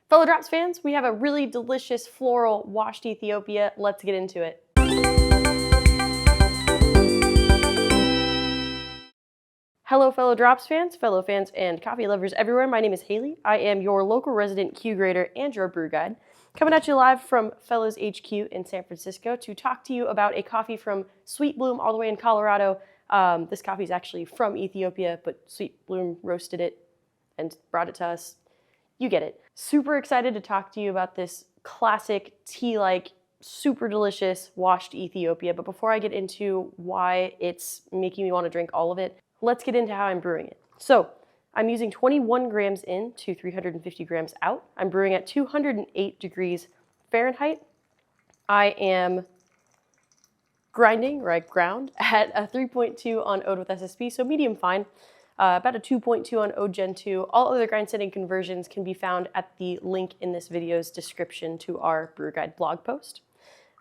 Fellow Drops fans, we have a really delicious floral washed Ethiopia. Let's get into it. Hello fellow Drops fans, fellow fans and coffee lovers everywhere. My name is Haley. I am your local resident Q grader and your brew guide. Coming at you live from Fellows HQ in San Francisco to talk to you about a coffee from Sweet Bloom all the way in Colorado. This coffee is actually from Ethiopia, but Sweet Bloom roasted it and brought it to us. You get it. Super excited to talk to you about this classic tea-like, super delicious washed Ethiopia. But before I get into why it's making me want to drink all of it, let's get into how I'm brewing it. So I'm using 21 grams in to 350 grams out. I'm brewing at 208 degrees Fahrenheit. I am grinding, or I ground, at a 3.2 on Ode with SSP, so medium fine. About a 2.2 on Ode Gen 2. All other grind setting conversions can be found at the link in this video's description to our brew guide blog post.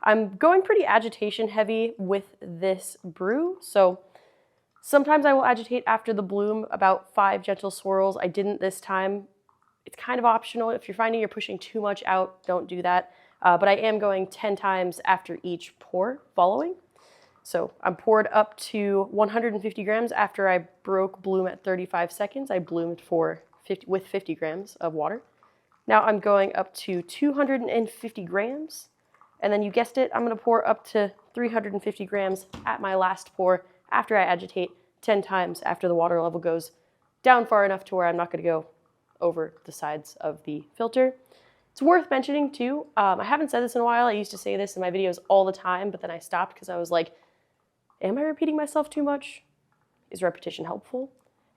I'm going pretty agitation heavy with this brew, so sometimes I will agitate after the bloom, about 5 gentle swirls. I didn't this time. It's kind of optional. If you're finding you're pushing too much out, don't do that. But I am going 10 times after each pour following. So I'm poured up to 150 grams after I broke bloom at 35 seconds. I bloomed with 50 grams of water. Now I'm going up to 250 grams. And then you guessed it, I'm going to pour up to 350 grams at my last pour after I agitate 10 times after the water level goes down far enough to where I'm not going to go over the sides of the filter. It's worth mentioning too, I haven't said this in a while. I used to say this in my videos all the time, but then I stopped because I was like, am I repeating myself too much? Is repetition helpful?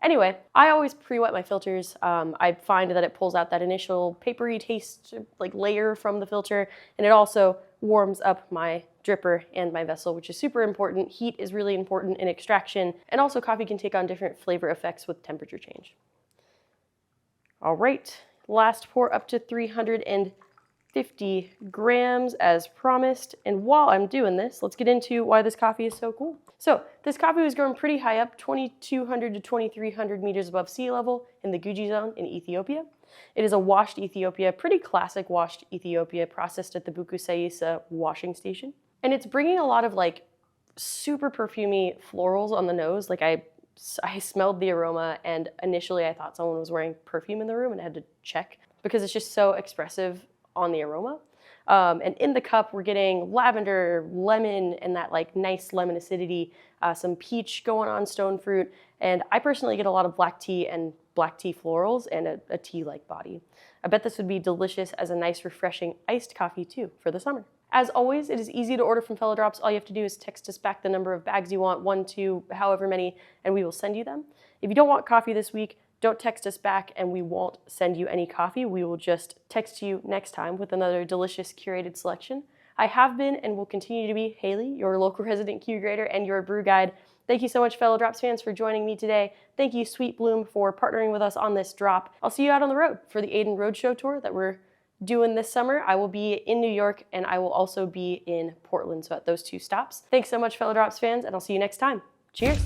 Anyway, I always pre-wet my filters. I find that it pulls out that initial papery taste like layer from the filter, and it also warms up my dripper and my vessel, which is super important. Heat is really important in extraction, and also coffee can take on different flavor effects with temperature change. All right, last pour up to 350 grams as promised. And while I'm doing this, let's get into why this coffee is so cool. So this coffee was grown pretty high up, 2,200 to 2,300 meters above sea level in the Guji zone in Ethiopia. It is a washed Ethiopia, pretty classic washed Ethiopia, processed at the Buku Sayisa washing station. And it's bringing a lot of like super perfumey florals on the nose. Like I smelled the aroma, and initially I thought someone was wearing perfume in the room and I had to check because it's just so expressive on the aroma. And in the cup, we're getting lavender, lemon, and that like nice lemon acidity, some peach going on, stone fruit. And I personally get a lot of black tea and black tea florals and a tea-like body. I bet this would be delicious as a nice, refreshing iced coffee too for the summer. As always, it is easy to order from Fellow Drops. All you have to do is text us back the number of bags you want, 1, 2, however many, and we will send you them. If you don't want coffee this week, don't text us back and we won't send you any coffee. We will just text you next time with another delicious curated selection. I have been and will continue to be Haley, your local resident Q grader and your brew guide. Thank you so much, Fellow Drops fans, for joining me today. Thank you, Sweet Bloom, for partnering with us on this drop. I'll see you out on the road for the Aiden Roadshow tour that we're doing this summer. I will be in New York and I will also be in Portland, so at those 2 stops. Thanks so much, Fellow Drops fans, and I'll see you next time. Cheers.